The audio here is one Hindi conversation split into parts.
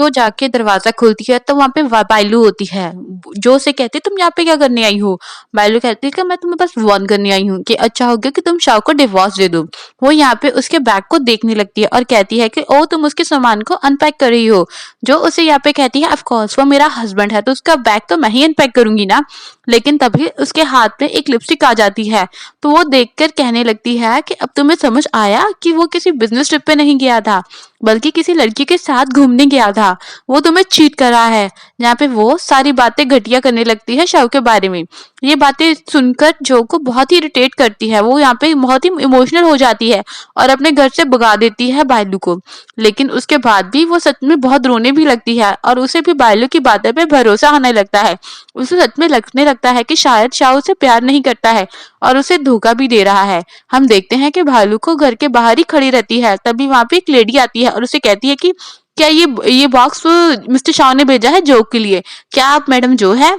जो जाके दरवाजा खोलती है तो वहां पे बायलू होती है। जो उसे कहती है तुम यहाँ पे क्या करने आई हो। बायलू कहती है कि मैं तुम्हें बस वार्न करने आई हूँ कि अच्छा हो गया कि तुम शाव को डिवोर्स दे दो। वो यहाँ पे उसके बैग को देखने लगती है और कहती है कि ओ तुम उसके सामान को अनपैक कर रही हो। जो उसे यहाँ पे कहती है ऑफ कोर्स वो मेरा हस्बैंड है तो उसका बैग तो मैं ही अनपैक करूंगी ना। लेकिन तभी उसके हाथ में एक लिपस्टिक आ जाती है। तो वो देखकर कहने लगती है कि अब तुम्हें समझ आया कि वो किसी बिजनेस ट्रिप पे नहीं गया था बल्कि किसी लड़की के साथ घूमने गया था। वो तुम्हें चीट कर रहा है। यहाँ पे वो सारी बातें घटिया करने लगती है शव के बारे में। ये बातें सुनकर जो को बहुत ही इरिटेट करती है। वो यहाँ पे बहुत ही इमोशनल हो जाती है और अपने घर से भगा देती है बायलू को। लेकिन उसके बाद भी वो सच में बहुत रोने भी लगती है और उसे भी बायलू की बातों पे भरोसा आने लगता है। उसे सच में लगने लगता है कि शायद शाह उसे प्यार नहीं करता है और उसे धोखा भी दे रहा है। हम देखते हैं कि भालू को घर के बाहर ही खड़ी रहती है। तभी वहां पे एक लेडी आती है और उसे कहती है कि क्या ये बॉक्स मिस्टर शाह ने भेजा है जो के लिए। क्या आप मैडम जो है।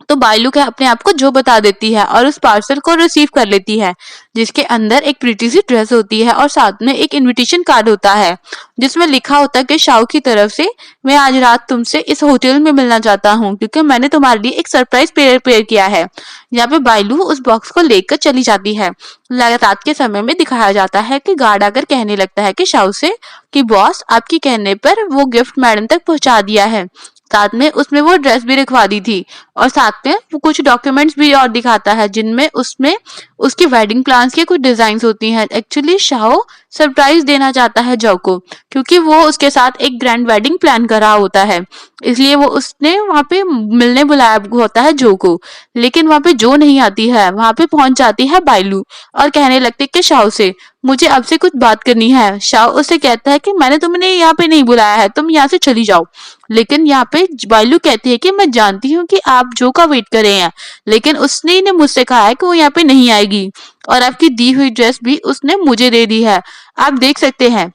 तो बायलू के अपने आप को जो बता देती है और उस पार्सल को रिसीव कर लेती है जिसके अंदर एक प्रीटी सी ड्रेस होती है और साथ में एक इनविटेशन कार्ड होता है जिसमें लिखा होता है कि शाह की तरफ से मैं आज रात तुमसे इस होटल में मिलना चाहता हूँ क्योंकि मैंने तुम्हारे लिए एक सरप्राइज प्रिपेयर किया है। यहाँ पे बायलू उस बॉक्स को लेकर चली जाती है। रात के समय में दिखाया जाता है कि गार्ड आकर कहने लगता है कि शाह से कि बॉस आपकी कहने पर वो गिफ्ट मैडम तक पहुंचा दिया है। साथ में उसमें वो ड्रेस भी रखवा दी थी और साथ में वो कुछ डॉक्यूमेंट्स भी और दिखाता है जिनमें उसमें उसकी वेडिंग प्लान्स की कुछ डिजाइन्स होती हैं। एक्चुअली शाह सरप्राइज देना चाहता है जो को क्योंकि वो उसके साथ एक ग्रैंड वेडिंग प्लान कर रहा होता है। इसलिए वो उसने वहां पे मिलने बुलाया होता है जो को। लेकिन वहां पे जो नहीं आती है वहां पे पहुंच जाती है बायलू और कहने लगती है कि शाह से मुझे आपसे कुछ बात करनी है। शाह उसे कहता है कि मैंने तुम्हें यहाँ पे नहीं बुलाया है तुम यहाँ से चली जाओ। लेकिन यहाँ पे बायलू कहती है कि मैं जानती हूँ कि आप जो का वेट कर रहे हैं लेकिन उसने ने मुझसे कहा है कि वो यहाँ पे नहीं आएगी और आपकी दी हुई ड्रेस भी उसने मुझे दे दी है। आप देख सकते हैं।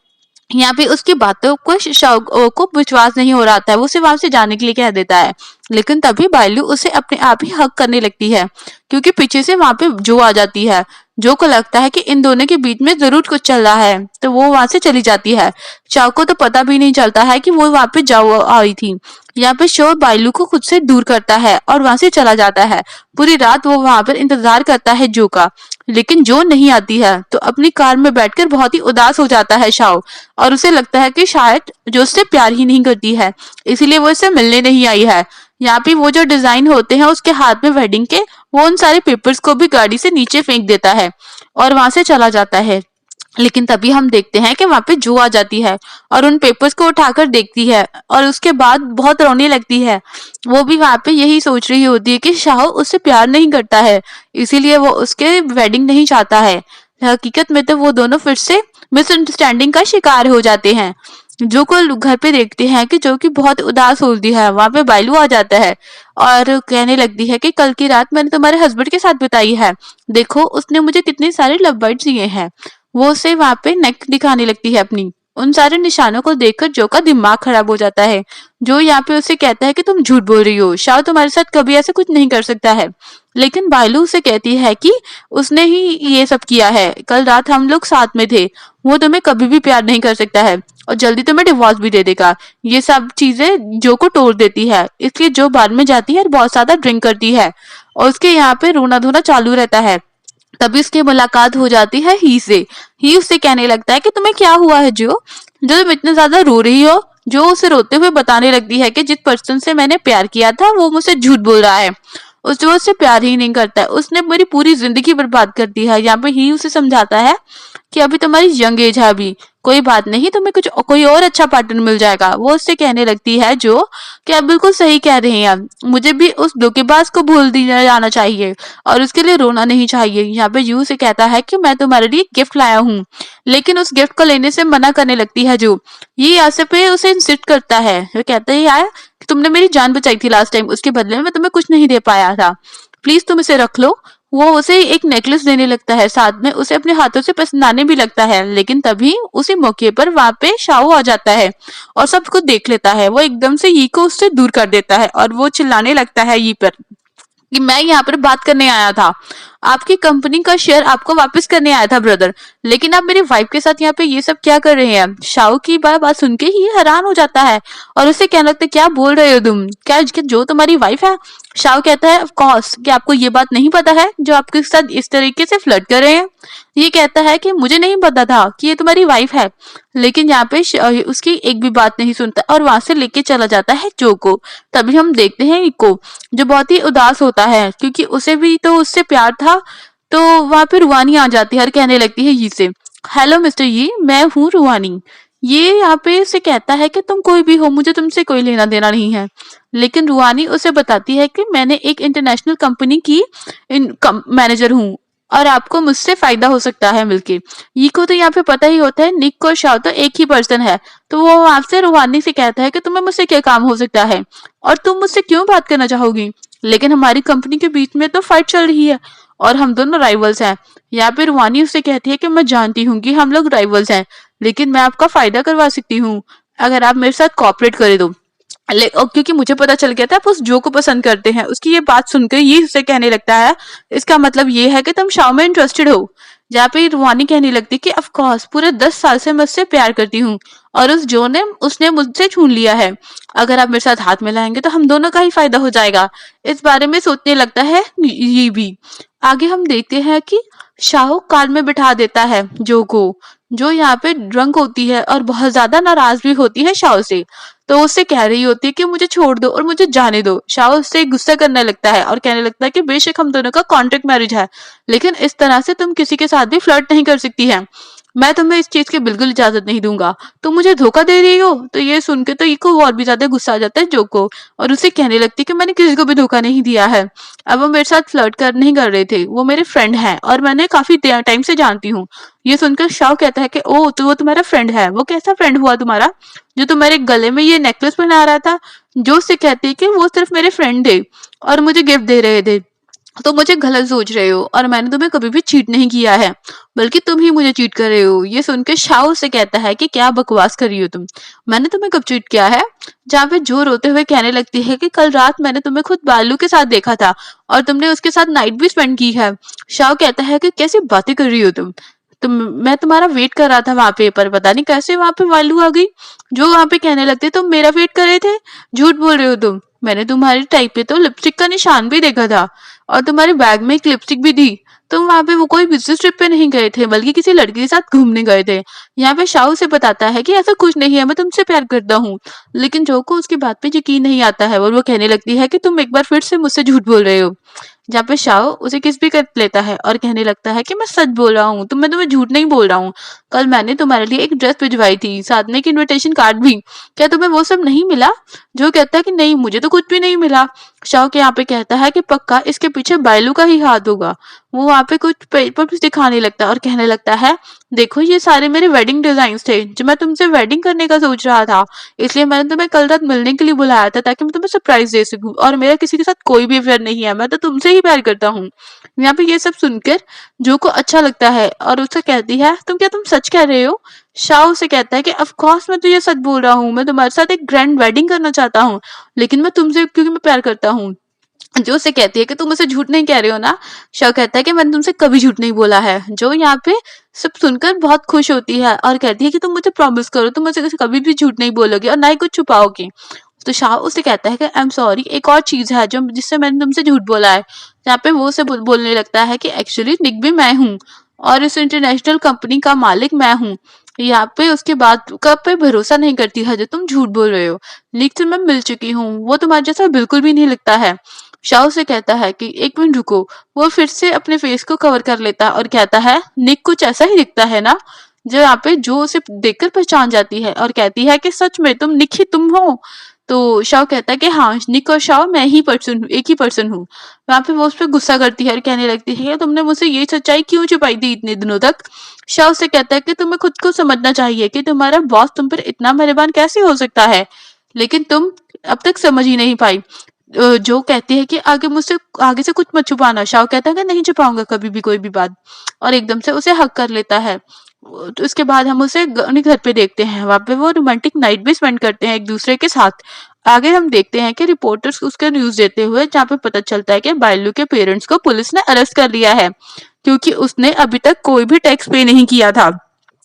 यहाँ पे उसकी बातों को को विश्वास नहीं हो रहा था। वो उसे वहां से जाने के लिए कह देता है। लेकिन तभी बायलू उसे अपने आप ही हक करने लगती है क्योंकि पीछे से वहां पे जो आ जाती है। जो को लगता है कि इन दोनों के बीच में जरूर कुछ चल रहा है तो वो वहां से चली जाती है। चाव को तो पता भी नहीं चलता है कि वो वहां पे जाओ आई थी। यहाँ पे शो बायलू को खुद से दूर करता है और वहां से चला जाता है। पूरी रात वो वहां पर इंतजार करता है जो का। लेकिन जो नहीं आती है तो अपनी कार में बैठकर बहुत ही उदास हो जाता है शाओ और उसे लगता है कि शायद जो उससे प्यार ही नहीं करती है इसीलिए वो इससे मिलने नहीं आई है। यहाँ पे वो जो डिजाइन होते हैं उसके हाथ में वेडिंग के वो उन सारे पेपर्स को भी गाड़ी से नीचे फेंक देता है और वहां से चला जाता है। लेकिन तभी हम देखते हैं कि वहां पे जो आ जाती है और उन पेपर्स को उठाकर देखती है और उसके बाद बहुत रोने लगती है। वो भी वहां पे यही सोच रही होती है कि शाह उससे प्यार नहीं करता है इसीलिए वो उसके वेडिंग नहीं चाहता है। हकीकत में तो वो दोनों फिर से मिसअंडरस्टैंडिंग का शिकार हो जाते हैं। जो को घर पे देखते हैं कि जो कि बहुत उदास होती है। वहां पे बायलू आ जाता है और कहने लगती है कि कल की रात मैंने तुम्हारे हस्बैंड के साथ बिताई है। देखो उसने मुझे कितने सारे लव बर्ड्स दिए हैं। वो उसे वहां पे नेक दिखाने लगती है अपनी। उन सारे निशानों को देखकर जो का दिमाग खराब हो जाता है। जो यहाँ पे उसे कहता है कि तुम झूठ बोल रही हो शायद तुम्हारे साथ कभी ऐसा कुछ नहीं कर सकता है। लेकिन बायलू उसे कहती है कि उसने ही ये सब किया है। कल रात हम लोग साथ में थे। वो तुम्हें कभी भी प्यार नहीं कर सकता है और जल्दी तुम्हें डिवोर्स भी दे देगा। ये सब चीजें जो को तोड़ देती है। इसलिए जो बाद में जाती है और बहुत ज्यादा ड्रिंक करती है और उसके यहाँ पे रोना धोना चालू रहता है। तभी उसकी मुलाकात हो जाती है ही से। ही उससे कहने लगता है कि तुम्हें क्या हुआ है जो तुम इतने ज्यादा रो रही हो। जो उसे रोते हुए बताने लगती है कि जिस पर्सन से मैंने प्यार किया था वो मुझसे झूठ बोल रहा है। उससे प्यार ही नहीं करता है। उसने मेरी पूरी जिंदगी बर्बाद कर दी है। यहाँ पे ही उसे समझाता है कि अभी तुम्हारी यंग एज है अभी कोई बात नहीं तुम्हें कुछ कोई और अच्छा पार्टनर मिल जाएगा। वो उससे कहने लगती है जो कि आप बिल्कुल सही कह रहे हैं। मुझे भी उस धोखेबाज को भूल दिया जाना चाहिए और उसके लिए रोना नहीं चाहिए। यहाँ पे यू से कहता है कि मैं तुम्हारे लिए गिफ्ट लाया हूँ। लेकिन उस गिफ्ट को लेने से मना करने लगती है जो। ये यहाँ पे उसे इंसिस्ट करता है। वो कहता है यार कि तुमने मेरी जान बचाई थी लास्ट टाइम उसके बदले में मैं तुम्हें कुछ नहीं दे पाया था प्लीज तुम इसे रख लो। वो उसे एक नेकलेस देने लगता है साथ में उसे अपने हाथों से पहनाने भी लगता है। लेकिन तभी उसी मौके पर वहां पे शाओ आ जाता है और सब कुछ देख लेता है। वो एकदम से यी को उससे दूर कर देता है और वो चिल्लाने लगता है यी पर कि मैं यहाँ पर बात करने आया था। आपकी कंपनी का शेयर आपको वापस करने आया था ब्रदर, लेकिन आप मेरी वाइफ के साथ यहाँ पे ये सब क्या कर रहे हैं। शाओ की बात सुन के ही हैरान हो जाता है और उसे कहने लगता है क्या बोल रहे हो तुम, क्या जो तुम्हारी वाइफ है। शाओ कहता है ऑफ कोर्स, कि आपको ये बात नहीं पता है जो आपके साथ इस तरीके से फ्लर्ट कर रहे हैं। ये कहता है कि मुझे नहीं पता था कि ये तुम्हारी वाइफ है, लेकिन यहाँ पे उसकी एक भी बात नहीं सुनता और वहां से लेके चला जाता है जो को। तभी हम देखते हैं इको, जो बहुत ही उदास होता है क्योंकि उसे भी तो उससे प्यार था। तो वहां पे रुवानी आ जाती है और कहने लगती है यी से, हेलो मिस्टर यी, मैं हूँ रुवानी। ये यहाँ पे उसे कहता है कि तुम कोई भी हो, मुझे तुमसे कोई लेना देना नहीं है। लेकिन रुवानी उसे बताती है कि मैंने एक इंटरनेशनल कंपनी की मैनेजर हूँ और आपको मुझसे फायदा हो सकता है मिलके। ये को तो यहाँ पे पता ही होता है निक और शाओ तो एक ही पर्सन है। तो वो आपसे रुहानी से कहता है कि तुम्हें मुझसे क्या काम हो सकता है और तुम मुझसे क्यों बात करना चाहोगी। लेकिन हमारी कंपनी के बीच में तो फाइट चल रही है और हम दोनों राइवल्स हैं। यहाँ पे रुहानी उससे कहती है कि मैं जानती हूँ कि हम लोग राइवल्स हैं, लेकिन मैं आपका फायदा करवा सकती हूँ अगर आप मेरे साथ कॉपरेट करे तो। और क्योंकि मुझे पता चल गया था आप उस जो को पसंद करते हैं। उसकी ये बात सुनकर ये उससे कहने लगता है इसका मतलब ये है कि तुम शाओ में इंटरेस्टेड हो। जहाँ पे रुहानी कहने लगती कि ऑफ कोर्स पूरे 10 साल से मैं उससे प्यार करती हूँ और उस जो ने उसने मुझसे छून लिया है। अगर आप मेरे साथ हाथ मिलाएंगे तो हम दोनों का ही फायदा हो जाएगा। इस बारे में सोचने लगता है ये भी। आगे हम देखते हैं कि शाओ कार में बिठा देता है जो को, जो यहाँ पे ड्रंक होती है और बहुत ज्यादा नाराज भी होती है शाओ से। तो उससे कह रही होती है कि मुझे छोड़ दो और मुझे जाने दो। शाओ उससे गुस्सा करने लगता है और कहने लगता है कि बेशक हम दोनों का कॉन्ट्रैक्ट मैरिज है, लेकिन इस तरह से तुम किसी के साथ भी फ्लर्ट नहीं कर सकती है। मैं तुम्हें इस चीज की बिल्कुल इजाजत नहीं दूंगा, तुम मुझे धोखा दे रही हो। तो ये सुन के तो इको और भी ज्यादा गुस्सा आ जाता है जो को और उसे कहने लगती है कि मैंने किसी को भी धोखा नहीं दिया है। अब वो मेरे साथ फ्लर्ट कर नहीं कर रहे थे, वो मेरे फ्रेंड हैं और मैंने काफी टाइम से जानती हूँ। ये सुनकर शाओ कहता है कि ओ तो वो तुम्हारा फ्रेंड है। वो कैसा फ्रेंड हुआ तुम्हारा जो तुम्हारे गले में ये नेकलेस पहना रहा था। जो उससे कहती है कि वो सिर्फ मेरे फ्रेंड थे और मुझे गिफ्ट दे रहे थे, तो मुझे गलत सोच रहे हो और मैंने तुम्हें कभी भी चीट नहीं किया है, बल्कि तुम ही मुझे चीट कर रहे हो। ये सुनकर शाओ से कहता है कि क्या बकवास कर रही हो तुम, मैंने तुम्हें कब चीट किया है। जहाँ पे जो रोते हुए कहने लगती है कि कल रात मैंने तुम्हें खुद बालू के साथ देखा था और तुमने उसके साथ नाइट भी स्पेंड की है। शाओ कहता है कि कैसी बातें कर रही हो तुम मैं तुम्हारा वेट कर रहा था वहां पे, पर पता नहीं कैसे वहां पे बालू आ गई। जो वहां पे कहने लगते तुम मेरा वेट कर रहे थे, झूठ बोल रहे हो तुम, मैंने तुम्हारी टाइप पे तो लिपस्टिक का निशान भी देखा था और तुम्हारे बैग में एक लिपस्टिक भी थी। तुम वहां पे वो कोई बिजनेस ट्रिप पे नहीं गए थे, बल्कि किसी लड़की के साथ घूमने गए थे। यहाँ पे शाओ से बताता है कि ऐसा कुछ नहीं है, मैं तुमसे प्यार करता हूँ। लेकिन जो को उसकी बात पे यकीन नहीं आता है और वो कहने लगती है कि तुम एक बार फिर से मुझसे झूठ बोल रहे हो। जहाँ पे शाओ उसे किस भी कर लेता है और कहने लगता है कि मैं सच बोल रहा हूँ, मैं तुम्हें झूठ नहीं बोल रहा हूँ। कल मैंने तुम्हारे लिए एक ड्रेस भिजवाई थी, साथ में एक इनविटेशन कार्ड भी, क्या तुम्हें वो सब नहीं मिला। जो कहता है कि नहीं मुझे तो कुछ भी नहीं मिला। शाओ के यहाँ पे कहता है कि पक्का इसके पीछे बायलू का ही हाथ होगा। वो वहां पे कुछ पेपर दिखाने लगता है और कहने लगता है देखो ये सारे मेरे वेडिंग डिजाइन थे जो मैं तुमसे वेडिंग करने का सोच रहा था, इसलिए मैंने तुम्हें कल रात मिलने के लिए बुलाया था ताकि मैं तुम्हें सरप्राइज दे सकूं। और मेरा किसी के साथ कोई भी अफेयर नहीं है, मैं तो तुमसे ही प्यार करता हूँ। यहाँ पे ये सब सुनकर जो को अच्छा लगता है और उससे कहती है तुम सच कह रहे हो। शाओ से कहता है कि ऑफ कोर्स मैं तो ये सच बोल रहा हूँ, मैं तुम्हारे साथ एक ग्रैंड वेडिंग करना चाहता हूँ, लेकिन मैं तुमसे क्योंकि मैं प्यार करता हूँ। जो उसे कहती है कि तुम मुझे झूठ नहीं कह रहे हो ना। शाओ कहता है कि मैंने तुमसे कभी झूठ नहीं बोला है। जो यहाँ पे सब सुनकर बहुत खुश होती है और कहती है कि तुम मुझे प्रॉमिस करो तुम मुझे कभी भी झूठ नहीं बोलोगे और ना ही कुछ छुपाओगे। तो शाह उसे कहता है कि आई एम सॉरी, एक और चीज है जो जिससे मैंने तुमसे झूठ बोला है। यहाँ पे वो उसे बोलने लगता है कि एक्चुअली निक भी मैं हूँ और इस इंटरनेशनल कंपनी का मालिक मैं हूँ। यहाँ पे उसके बाद कब पे भरोसा नहीं करती है जो तुम झूठ बोल रहे हो। निक से मैं मिल चुकी हूँ, वो तुम्हारे जैसा बिल्कुल भी नहीं लगता है। शाओ से कहता है कि एक मिनट रुको। वो फिर से अपने फेस को कवर कर लेता है और कहता है निक कुछ ऐसा ही दिखता है ना। जो यहाँ पे जो उसे देखकर पहचान जाती है और कहती है कि सच में तुम निक ही तुम हो। तो शाओ कहता है कि हाँ निक और शाओ मैं ही पर्सन हूँ, एक ही पर्सन हूँ। वहां पे वो उस पर गुस्सा करती है और कहने लगती है तुमने मुझसे ये सच्चाई क्यों छुपाई थी इतने दिनों तक। शाओ से कहता है कि तुम्हें खुद को समझना चाहिए कि तुम्हारा बॉस तुम पर इतना मेहरबान कैसे हो सकता है, लेकिन तुम अब तक समझ ही नहीं पाई। जो कहती है कि आगे से कुछ मत छुपाना। शाओ कहता है कि नहीं छुपाऊंगा कभी भी कोई भी बात, और एकदम से उसे हक कर लेता है। तो उसके बाद हम उसे अपने घर पे देखते हैं, वहां पे वो रोमांटिक नाइट भी स्पेंड करते हैं एक दूसरे के साथ। आगे हम देखते हैं कि रिपोर्टर्स उसका न्यूज देते हुए जहाँ पे पता चलता है कि बायलू के पेरेंट्स को पुलिस ने अरेस्ट कर लिया है क्योंकि उसने अभी तक कोई भी टैक्स पे नहीं किया था।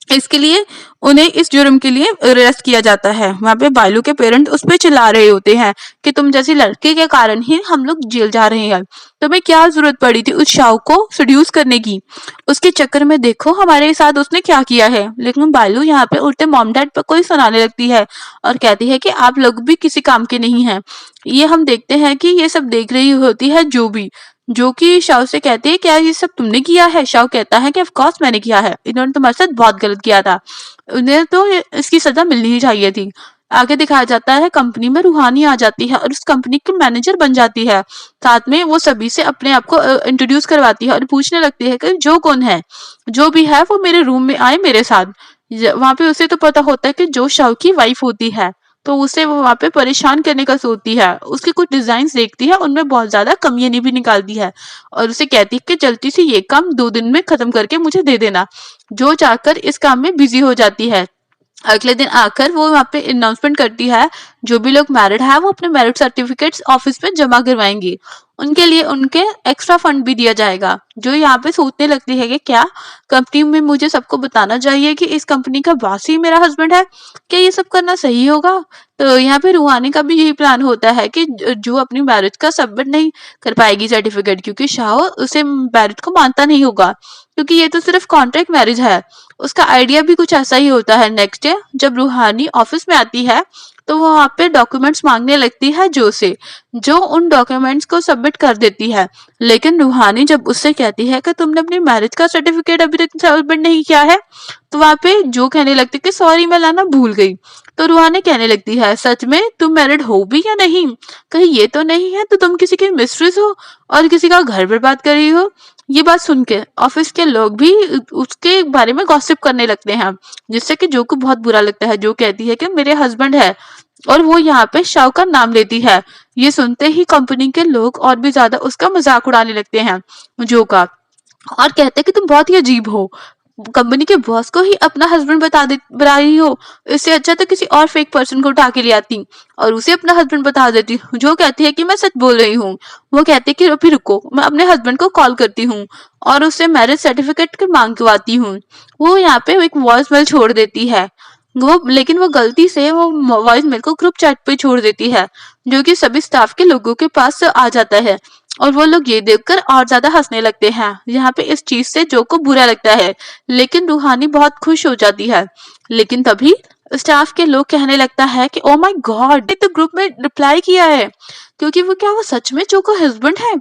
इसके लिए उन्हें इस जुर्म के लिए अरेस्ट किया जाता है। वहां पे बायलू के पेरेंट उस पे चिल्ला रहे होते हैं कि तुम जैसी लड़के के कारण ही हम लोग जेल जा रहे हैं। तुम्हें क्या जरूरत पड़ी थी उस शाव को सेड्यूस करने की? उसके चक्कर में देखो हमारे साथ उसने क्या किया है। लेकिन बायलू यहाँ पे उल्टे मॉम डैड पर कोई सुनाने लगती है और कहती है कि आप लोग भी किसी काम के नहीं हैं। ये हम देखते हैं कि ये सब देख रही होती है जो कि शाव से कहती है क्या ये सब तुमने किया है? शाव कहता है कि ऑफ कोर्स मैंने किया है, इन्होंने तुम्हारे साथ बहुत गलत किया था, उन्हें तो इसकी सजा मिलनी ही चाहिए थी। आगे दिखाया जाता है कंपनी में रूहानी आ जाती है और उस कंपनी की मैनेजर बन जाती है। साथ में वो सभी से अपने आप को इंट्रोड्यूस करवाती है और पूछने लगती है कि जो कौन है, जो भी है वो मेरे रूम में आए मेरे साथ। वहां पे उसे तो पता होता है कि जो शाव की वाइफ होती है, तो उसे वो वहां पे परेशान करने का सोचती है। उसके कुछ डिजाइन देखती है, उनमें बहुत ज्यादा कमियां भी निकालती है और उसे कहती है कि जल्दी से ये काम 2 दिन में खत्म करके मुझे दे देना। जो जाकर इस काम में बिजी हो जाती है। अगले दिन आकर वो वहाँ पे अनाउंसमेंट करती है जो भी लोग मैरिड है वो अपने मैरिड सर्टिफिकेट्स ऑफिस में जमा करवाएंगे, उनके लिए उनके एक्स्ट्रा फंड भी दिया जाएगा। जो यहाँ पे सोचने लगती है कि क्या कंपनी में मुझे सबको बताना चाहिए कि इस कंपनी का बॉस ही मेरा हस्बैंड है, क्या ये सब करना सही होगा? तो यहाँ पे रूहानी का भी यही प्लान होता है कि जो अपनी मैरिज का सबमिट नहीं कर पाएगी सर्टिफिकेट, क्योंकि शाह उसे मैरिज को मानता नहीं होगा क्योंकि ये तो सिर्फ कॉन्ट्रैक्ट मैरिज है। उसका आइडिया भी कुछ ऐसा ही होता है। नेक्स्ट डे जब रूहानी ऑफिस में आती है तो वो वहाँ पे डॉक्यूमेंट्स मांगने लगती है जो उन डॉक्यूमेंट्स को सबमिट कर देती है। लेकिन रूहानी जब उससे कहती है कि तुमने अपनी मैरिज का सर्टिफिकेट अभी तक सबमिट नहीं किया है, तो वहाँ पे जो कहने लगती है कि सॉरी मैं लाना भूल गई। तो रूहानी कहने लगती है सच में तुम मैरिड हो भी या नहीं, कहीं ये तो नहीं है तो तुम किसी की मिस्ट्रेस हो और किसी का घर बर्बाद कर रही हो। ये बात सुन के ऑफिस के लोग भी उसके बारे में गॉसिप करने लगते हैं, जिससे कि जो को बहुत बुरा लगता है। जो कहती है कि मेरे हस्बैंड है और वो यहाँ पे शाव का नाम लेती है। ये सुनते ही कंपनी के लोग और भी ज्यादा उसका मजाक उड़ाने लगते हैं जो का, और कहते हैं कि तुम बहुत ही अजीब हो, कंपनी के बॉस को ही अपना हस्बैंड बता रही हो, इससे अच्छा तो किसी और फेक पर्सन को उठा के ले आती और उसे अपना हस्बैंड बता देती। जो कहती है कि मैं सच बोल रही हूँ। वो कहती है कि फिर रुको मैं अपने हस्बैंड को कॉल करती हूँ और उससे मैरिज सर्टिफिकेट की मांगवाती हूँ। वो यहाँ पे एक वॉइस मेल छोड़ देती है लेकिन वो गलती से वो वॉइस मेल को ग्रुप चैट पे छोड़ देती है, जो कि सभी स्टाफ के लोगों के पास आ जाता है और वो लोग ये देखकर और ज्यादा हंसने लगते हैं। यहाँ पे इस चीज से जो को बुरा लगता है, लेकिन रूहानी बहुत खुश हो जाती है। लेकिन तभी स्टाफ के लोग कहने लगता है कि ओ माय गॉड, ये तो ग्रुप में रिप्लाई किया है, क्योंकि वो सच में जो को हस्बैंड है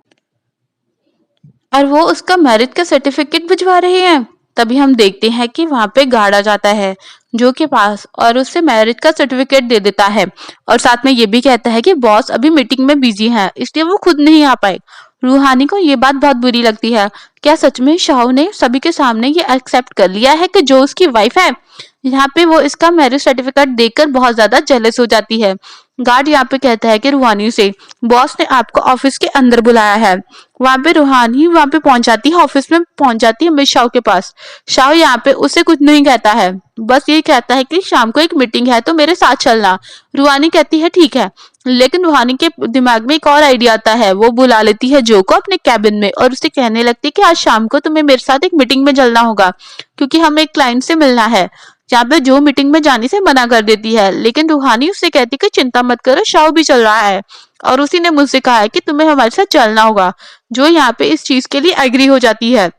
और वो उसका मैरिज का सर्टिफिकेट भिजवा रहे हैं। तभी हम देखते हैं कि वहां पे गार्ड आ जाता है जो के पास और उससे मैरिज का सर्टिफिकेट दे देता है और साथ में ये भी कहता है कि बॉस अभी मीटिंग में बिजी है इसलिए वो खुद नहीं आ पाए। रूहानी को ये बात बहुत बुरी लगती है। क्या सच में शाह ने सभी के सामने ये एक्सेप्ट कर लिया है कि जो उसकी वाइफ है? यहाँ पे वो इसका मैरिज सर्टिफिकेट देखकर बहुत ज्यादा जेलस हो जाती है। गार्ड यहाँ पे कहता है कि रूहानी से बॉस ने आपको ऑफिस के अंदर बुलाया है। वहां पे रूहानी वहां पे पहुंच जाती है, ऑफिस में पहुंच जाती है मिस शाह के पास। शाह यहाँ पे उसे कुछ नहीं कहता है, बस ये कहता है कि शाम को एक मीटिंग है तो मेरे साथ चलना। रूहानी कहती है ठीक है, लेकिन रूहानी के दिमाग में एक और आइडिया आता है। वो बुला लेती है जो को अपने कैबिन में और उसे कहने लगती है कि आज शाम को तुम्हें मेरे साथ एक मीटिंग में चलना होगा क्योंकि हमें एक क्लाइंट से मिलना है। जहाँ पे जो मीटिंग में जाने से मना कर देती है, लेकिन रूहानी उससे कहती है कि चिंता मत करो शाह भी चल रहा है और उसी ने मुझसे कहा है कि तुम्हें हमारे साथ चलना होगा। जो यहाँ पे इस चीज के लिए एग्री हो जाती है।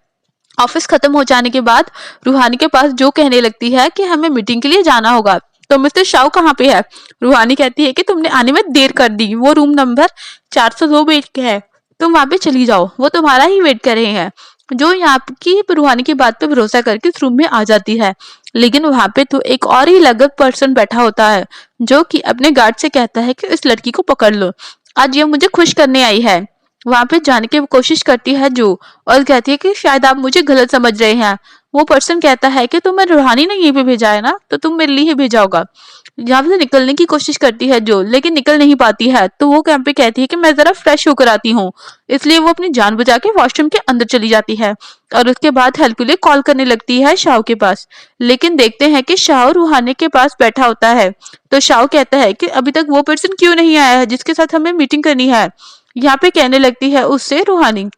ऑफिस खत्म हो जाने के बाद रूहानी के पास जो कहने लगती है कि हमें मीटिंग के लिए जाना होगा, तो मिस्टर शाह कहाँ पे है? रूहानी कहती है कि तुमने आने में देर कर दी, वो रूम नंबर 402 वेट के है, तुम वहां पे चली जाओ, वो तुम्हारा ही वेट कर रहे हैं। जो यहाँ की रूहानी की बात पे भरोसा करके इस रूम में आ जाती है, लेकिन वहां पे तो एक और ही अलग पर्सन बैठा होता है जो कि अपने गार्ड से कहता है कि इस लड़की को पकड़ लो, आज ये मुझे खुश करने आई है। वहां पे जाने की कोशिश करती है जो और कहती है कि शायद आप मुझे गलत समझ रहे हैं। वो पर्सन कहता है कि तुम्हें रूहानी ने यहीं पे भेजा है ना, तो तुम मेरे लिए ही भेजा होगा। यहाँ से निकलने की कोशिश करती है जो, लेकिन निकल नहीं पाती है। तो वो यहाँ पे कहती है कि मैं जरा फ्रेश होकर आती हूँ, इसलिए वो अपनी जान बचा के वॉशरूम के अंदर चली जाती है और उसके बाद हेल्प के लिए कॉल करने लगती है शाओ के पास। लेकिन देखते हैं कि शाओ रूहानी के पास बैठा होता है। तो शाओ कहता है कि अभी तक वो पर्सन क्यों नहीं आया है जिसके साथ हमें मीटिंग करनी है। यहाँ पे कहने लगती है उससे रूहानी,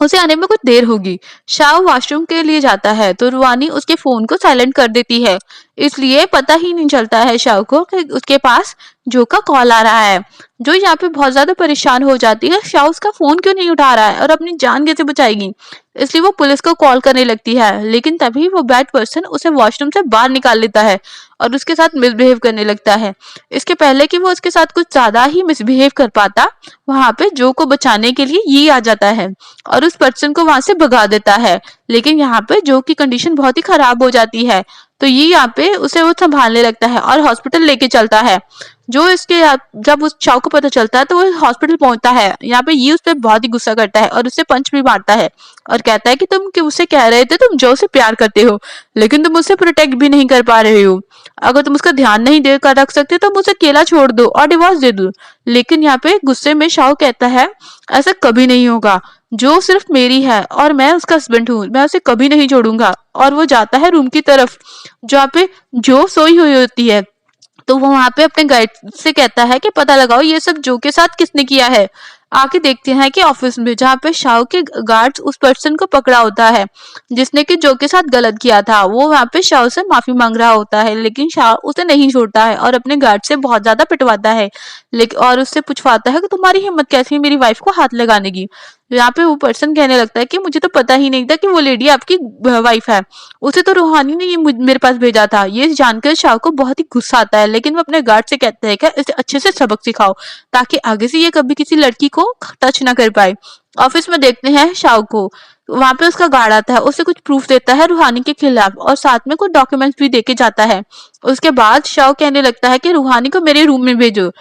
उसे आने में कुछ देर होगी। शाओ वॉशरूम के लिए जाता है तो रूहानी उसके फोन को साइलेंट कर देती है, इसलिए पता ही नहीं चलता है शाओ को कि उसके पास जो का कॉल आ रहा है। जो यहाँ पे बहुत ज्यादा परेशान हो जाती है, शाओ उसका फोन क्यों नहीं उठा रहा है और अपनी जान कैसे बचाएगी, इसलिए वो पुलिस को कॉल करने लगती है। लेकिन तभी वो बैड पर्सन उसे वॉशरूम से बाहर निकाल लेता है और उसके साथ मिसबिहेव करने लगता है। इसके पहले कि वो उसके साथ कुछ ज्यादा ही मिसबिहेव कर पाता, वहां पे जो को बचाने के लिए ये आ जाता है और उस पर्सन को वहां से भगा देता है। लेकिन यहाँ पे जो की कंडीशन बहुत ही खराब हो जाती है, तो ये यहाँ पे उसे वो संभालने लगता है और हॉस्पिटल लेके चलता है। जो इसके जब उस शाओ को पता चलता है तो वो हॉस्पिटल पहुंचता है। यहाँ पे ये उस पर बहुत ही गुस्सा करता है और उसे पंच भी मारता है और कहता है कि तुम क्यों उसे कह रहे थे तुम जो से प्यार करते हो, लेकिन तुम उसे प्रोटेक्ट भी नहीं कर पा रहे हो। अगर तुम उसका ध्यान नहीं दे कर रख सकते तो मुझे अकेला छोड़ दो और डिवोर्स दे दो। लेकिन यहाँ पे गुस्से में शाओ कहता है ऐसा कभी नहीं होगा, जो सिर्फ मेरी है और मैं उसका हस्बैंड हूँ, मैं उसे कभी नहीं छोड़ूंगा। और वो जाता है रूम की तरफ जहाँ पे जो सोई हुई होती है। तो वो वहां पे अपने गाइड से कहता है कि पता लगाओ ये सब जो के साथ किसने किया है। आके देखते हैं कि ऑफिस में जहाँ पे शाओ के गार्ड्स उस पर्सन को पकड़ा होता है जिसने कि जो के साथ गलत किया था। वो वहां पे शाओ से माफी मांग रहा होता है, लेकिन शाओ उसे नहीं छोड़ता है और अपने गार्ड से बहुत ज्यादा पिटवाता है। लेकिन और उससे पूछवाता है कि तुम्हारी हिम्मत कैसी है मेरी वाइफ को हाथ लगाने की। यहाँ पे वो पर्सन कहने लगता है कि मुझे तो पता ही नहीं था कि वो लेडी आपकी वाइफ है, उसे तो रूहानी ने ये मेरे पास भेजा था। ये जानकर शाह को बहुत ही गुस्सा आता है, लेकिन वो अपने गार्ड से कहते हैं कि इसे अच्छे से सबक सिखाओ ताकि आगे से ये कभी किसी लड़की को टच ना कर पाए। ऑफिस में देखते हैं शाह को, वहां पे उसका गार्ड आता है, उसे कुछ प्रूफ देता है रूहानी के खिलाफ और साथ में कुछ डॉक्यूमेंट्स भी देके जाता है। उसके बाद शाह कहने लगता है कि रूहानी को मेरे रूम में भेजो।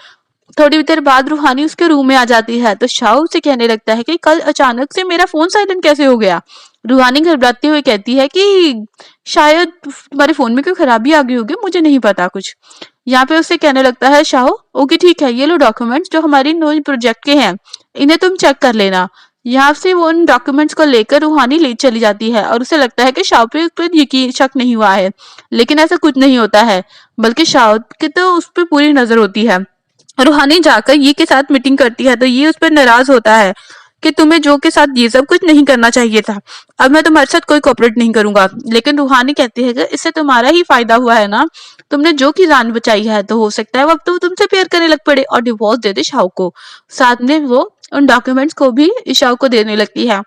थोड़ी देर बाद रूहानी उसके रूम में आ जाती है तो शाह उसे कहने लगता है कि कल अचानक से मेरा फोन साइलेंट कैसे हो गया। रूहानी घबराते हुए कहती है कि शायद तुम्हारे फोन में कोई खराबी आ गई होगी, मुझे नहीं पता कुछ। यहाँ पे उसे कहने लगता है शाह, ओके ठीक है, ये लो डॉक्यूमेंट्स जो हमारी नई प्रोजेक्ट के हैं, इन्हें तुम चेक कर लेना। यहाँ से वो उन डॉक्यूमेंट्स को लेकर रूहानी ले चली जाती है और उसे लगता है कि शाह पे उस पर यकीन शक नहीं हुआ है, लेकिन ऐसा कुछ नहीं होता है, बल्कि शाह की तो उस पर पूरी नजर होती है। रूहानी जाकर ये के साथ मीटिंग करती है तो ये उस पर नाराज होता है कि तुम्हें जो के साथ ये सब कुछ नहीं करना चाहिए था, अब मैं तुम्हारे साथ कोई कोऑपरेट नहीं करूंगा। लेकिन रूहानी कहती है कि इससे तुम्हारा ही फायदा हुआ है ना, तुमने जो की जान बचाई है, तो हो सकता है वो अब तो तुमसे प्यार करने लग पड़े और डिवोर्स दे दे शाह को। साथ में वो उन डॉक्यूमेंट्स को भी शाह को देने लगती है।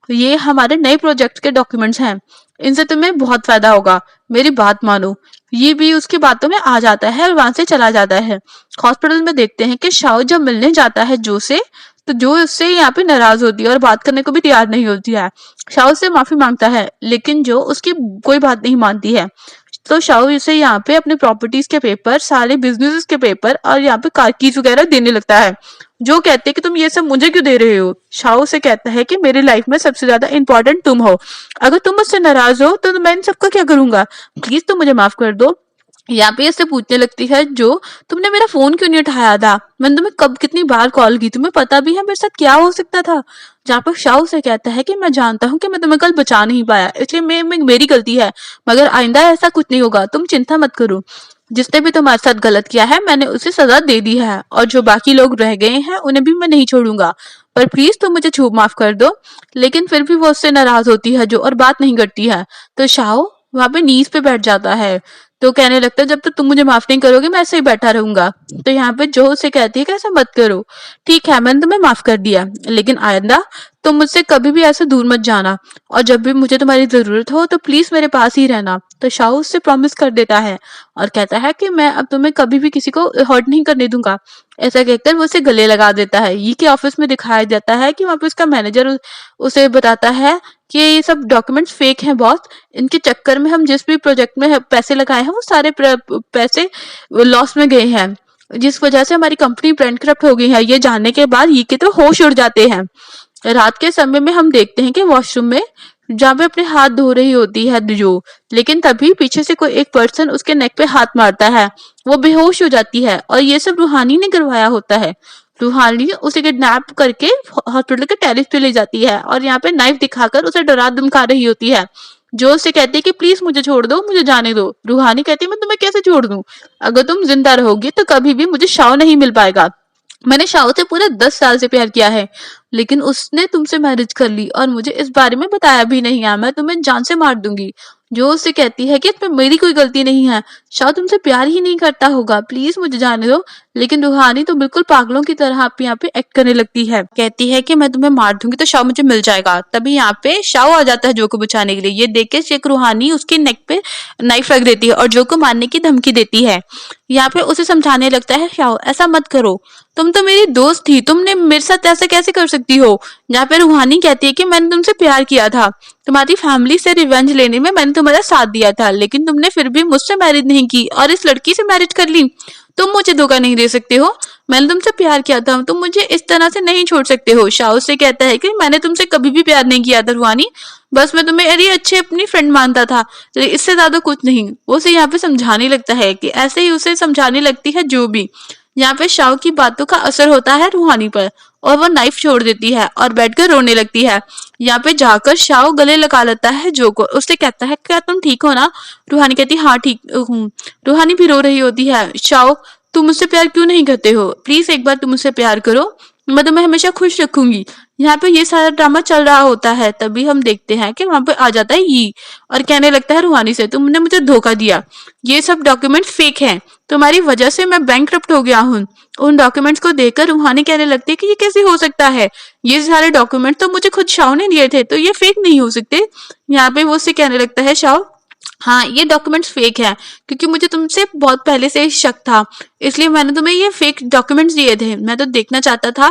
ये हमारे नए प्रोजेक्ट के डॉक्यूमेंट्स हैं, इनसे तुम्हें बहुत फायदा होगा, मेरी बात मानो। ये भी उसकी बातों में आ जाता है और वहां से चला जाता है। हॉस्पिटल में देखते हैं कि शाओ जब मिलने जाता है जो से, तो जो उससे यहाँ पे नाराज होती है और बात करने को भी तैयार नहीं होती है। शाओ से माफी मांगता है, लेकिन जो उसकी कोई बात नहीं मानती है। तो शाओ इसे यहाँ पे अपने प्रॉपर्टीज के पेपर, सारे बिजनेस के पेपर और यहाँ पे कार कीज वगैरह देने लगता है। जो कहते हैं कि तुम ये सब मुझे क्यों दे रहे हो। शाओ से कहता है कि मेरी लाइफ में सबसे ज्यादा इंपॉर्टेंट तुम हो, अगर तुम मुझसे नाराज हो तो मैं इन सबका क्या करूंगा, प्लीज तुम मुझे माफ कर दो। यहाँ पे इससे पूछने लगती है जो, तुमने मेरा फोन क्यों नहीं उठाया था, मैंने तुम्हें कब कितनी बार कॉल की, तुम्हें पता भी है मेरे साथ क्या हो सकता था। जहाँ पर शाह से कहता है कि मैं जानता हूँ कि मैं तुम्हें कल बचा नहीं पाया, इसलिए मेरी गलती है, मगर आइंदा ऐसा कुछ नहीं होगा, तुम चिंता मत करो। जिसने भी तुम्हारे साथ गलत किया है मैंने उसे सजा दे दी है और जो बाकी लोग रह गए हैं उन्हें भी मैं नहीं छोड़ूंगा, पर प्लीज तुम मुझे छूप माफ कर दो। लेकिन फिर भी वो उससे नाराज होती है जो और बात नहीं करती है। तो शाह वहां पे नीज पे बैठ जाता है, तो कहने लगता है जब तक तुम मुझे माफ नहीं करोगे मैं ऐसे ही बैठा रहूंगा। तो यहाँ पे जो उसे कहती है कि ऐसा मत करो, ठीक है मैंने तुम्हें माफ कर दिया, लेकिन आइंदा तुम मुझसे कभी भी ऐसे दूर मत जाना और जब भी मुझे तुम्हारी जरूरत हो तो प्लीज मेरे पास ही रहना। तो शाह उससे प्रॉमिस कर देता है और कहता है कि मैं अब तुम्हें कभी भी किसी को हर्ट नहीं करने दूंगा। ऐसा कहकर वो उसे गले लगा देता है। ये के ऑफिस में दिखाया जाता है कि वहां पे उसका मैनेजर उसे बताता है कि ये सब डॉक्यूमेंट्स फेक हैं बॉस, इनके चक्कर में हम जिस भी प्रोजेक्ट में पैसे लगाए हैं वो सारे पैसे लॉस में गए हैं, जिस वजह से हमारी कंपनी बैंकरप्ट हो गई है। ये जानने के बाद ये के तो होश उड़ जाते हैं। रात के समय में हम देखते हैं कि वॉशरूम में जहाँ पे अपने हाथ धो रही होती है जो, लेकिन तभी पीछे से कोई एक पर्सन उसके नेक पे हाथ मारता है, वो बेहोश हो जाती है और ये सब रूहानी ने करवाया होता है। रूहानी उसे किडनैप करके हॉस्पिटल के टेरेस पे ले जाती है और यहाँ पे नाइफ दिखाकर उसे डरा धमका रही होती है। जो उससे कहती है कि प्लीज मुझे छोड़ दो, मुझे जाने दो। रूहानी कहती है मैं तुम्हें कैसे छोड़ दूं, अगर तुम जिंदा रहोगी तो कभी भी मुझे शाव नहीं मिल पाएगा। मैंने शाओ से पूरे 10 साल से प्यार किया है, लेकिन उसने तुमसे मैरिज कर ली और मुझे इस बारे में बताया भी नहीं है, मैं तुम्हें जान से मार दूंगी। जो उससे कहती है कि इसमें मेरी कोई गलती नहीं है, शाओ तुमसे प्यार ही नहीं करता होगा, प्लीज मुझे जाने दो। लेकिन रूहानी तो बिल्कुल पागलों की तरह आप यहाँ पे एक्ट करने लगती है, कहती है कि मैं तुम्हें मार दूंगी तो शाओ मुझे मिल जाएगा। तभी यहाँ पे शाओ आ जाता है जो को बचाने के लिए। ये देख के शेख रूहानी उसके नेक पे नाइफ रख देती है और जो को मारने की धमकी देती है। यहाँ पे उसे समझाने लगता है शाओ ऐसा मत करो, तुम तो मेरी दोस्त थी, तुमने मेरे साथ ऐसा कैसे कर सकती हो। जहाँ पे रूहानी कहती है कि मैंने तुमसे प्यार किया था, तुम्हारी फैमिली से रिवेंज लेने में मैंने तुम्हारा साथ दिया था, लेकिन तुमने फिर भी मुझसे मैरिज नहीं की और इस लड़की से मैरिज कर ली। तुम मुझे धोखा नहीं दे सकते हो, मैंने तुमसे प्यार किया था, तुम मुझे इस तरह से नहीं छोड़ सकते हो। शाह से कहता है कि मैंने तुमसे कभी भी प्यार नहीं किया था रूहानी, बस मैं तुम्हें अरे अच्छे अपनी फ्रेंड मानता था, इससे ज्यादा कुछ नहीं। वो उसे यहाँ पे समझाने लगता है कि ऐसे ही उसे समझाने लगती है जो भी। यहाँ पे शाओ की बातों का असर होता है रूहानी पर और वो नाइफ छोड़ देती है और बैठकर रोने लगती है। यहाँ पे जाकर शाओ गले लगा लेता है जो को, उससे कहता है क्या तुम ठीक हो ना। रूहानी कहती हाँ ठीक हूँ। रूहानी भी रो रही होती है। शाओ तुम मुझसे प्यार क्यों नहीं करते हो, प्लीज एक बार तुम मुझसे प्यार करो, मैं तुम्हें हमेशा खुश रखूंगी। यहाँ पे ये सारा ड्रामा चल रहा होता है, तभी हम देखते हैं कि वहां पे आ जाता है ये और कहने लगता है रूहानी से तुमने मुझे धोखा दिया, ये सब डॉक्यूमेंट फेक हैं, तुम्हारी वजह से मैं बैंकक्रप्ट हो गया हूँ। उन डॉक्यूमेंट्स को देखकर रूहानी कहने लगती है कि ये कैसे हो सकता है, ये सारे डॉक्यूमेंट तो मुझे खुद शाओ ने दिए थे, तो ये फेक नहीं हो सकते। यहाँ पे वो उससे कहने लगता है शाओ हाँ ये डॉक्यूमेंट्स फेक है, क्योंकि मुझे तुमसे बहुत पहले से ही शक था, इसलिए मैंने तुम्हें ये फेक डॉक्यूमेंट्स दिए थे। मैं तो देखना चाहता था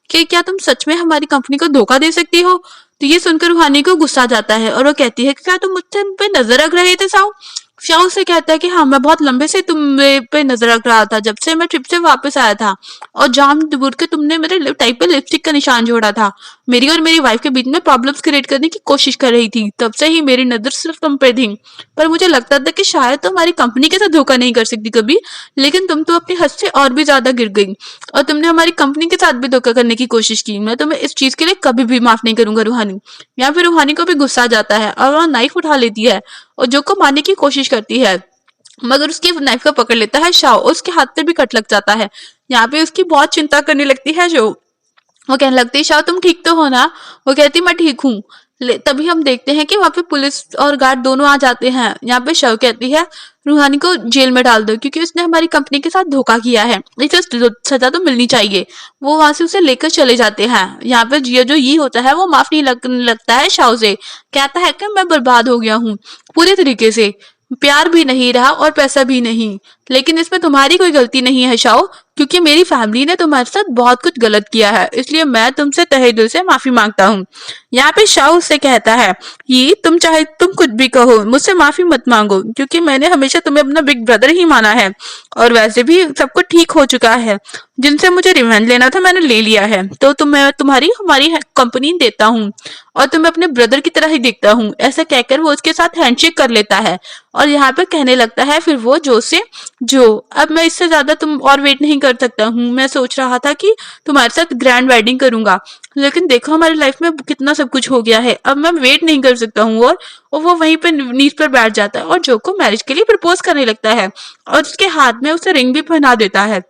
कि क्या तुम सच में हमारी कंपनी को धोखा दे सकती हो। तो ये सुनकर रूहानी को गुस्सा आ जाता है और वो कहती है कि क्या तुम मुझसे पे नजर रख रहे थे साउ। शाह से कहता है कि हाँ मैं बहुत लंबे से तुम पे नजर रख रहा था, जब से मैं ट्रिप से वापस आया था और जाम दूर के तुमने मेरे टाइप पे लिपस्टिक का निशान जोड़ा था, मेरी और मेरी वाइफ के बीच में प्रॉब्लम्स क्रिएट करने की कोशिश कर रही थी, तब से ही मेरी नजर सिर्फ तुम पे थी। पर मुझे लगता था कि शायद तुम हमारी कंपनी के साथ धोखा नहीं कर सकती कभी, लेकिन तुम तो अपनी हद से और भी ज्यादा गिर गई और तुमने हमारी कंपनी के साथ भी धोखा करने की कोशिश की। मैं तुम्हें इस चीज के लिए कभी भी माफ नहीं करूंगा रूहानी। या फिर रूहानी को भी गुस्सा आ जाता है और वह नाइफ उठा लेती है और जो को मारने की कोशिश करती है, मगर उसकी नाइफ को पकड़ लेता है शाओ, उसके हाथ पे भी कट लग जाता है। यहाँ पे उसकी बहुत चिंता करने लगती है जो, वो कहने लगती है शाओ तुम ठीक तो हो ना। वो कहती मैं ठीक हूँ। तभी हम देखते हैं कि वहां पे पुलिस और गार्ड दोनों आ जाते हैं। यहाँ पे शाओ कहती है रूहानी को जेल में डाल दो, क्योंकि उसने हमारी कंपनी के साथ धोखा किया है, इसे सजा तो मिलनी चाहिए। वो वहां से उसे लेकर चले जाते हैं। यहाँ पे ये होता है वो माफ नहीं लगता है शाओ से, कहता है कि मैं बर्बाद हो गया हूँ पूरे तरीके से, प्यार भी नहीं रहा और पैसा भी नहीं, लेकिन इसमें तुम्हारी कोई गलती नहीं है शाओ, क्योंकि मेरी फैमिली ने तुम्हारे साथ बहुत कुछ गलत किया है, इसलिए मैं तुमसे तहे दिल से माफी मांगता हूँ। यहाँ पे शाओ उससे कहता है ये तुम चाहे तुम कुछ भी कहो, मुझसे माफी मत मांगो, क्योंकि मैंने हमेशा तुम्हें अपना बिग ब्रदर ही माना है और वैसे भी सब कुछ ठीक हो चुका है, जिनसे मुझे रिवेंज लेना था मैंने ले लिया है, तो मैं तुम्हारी हमारी कंपनी देता हूँ और तुम्हें अपने ब्रदर की तरह ही देखता हूँ। ऐसा कहकर वो उसके साथ हैंडशेक कर लेता है और यहाँ पे कहने लगता है फिर वो जो से जो अब मैं इससे ज्यादा तुम और वेट नहीं कर सकता हूँ, मैं सोच रहा था कि तुम्हारे साथ ग्रैंड वेडिंग करूंगा, लेकिन देखो हमारी लाइफ में कितना सब कुछ हो गया है, अब मैं वेट नहीं कर सकता हूँ। और वो वहीं पे नीज पर बैठ जाता है और जो को मैरिज के लिए प्रपोज करने लगता है और उसके हाथ में उसे रिंग भी पहना देता है।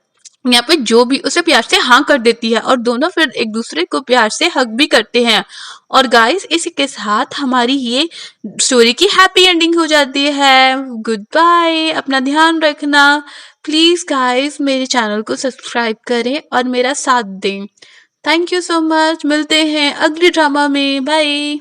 यहाँ पे जो भी उसे प्यार से हाँ कर देती है और दोनों फिर एक दूसरे को प्यार से हग भी करते हैं। और गाइस इसी के साथ हमारी ये स्टोरी की हैप्पी एंडिंग हो जाती है। गुड बाय, अपना ध्यान रखना। प्लीज गाइस मेरे चैनल को सब्सक्राइब करें और मेरा साथ दें। थैंक यू सो मच, मिलते हैं अगली ड्रामा में, बाय।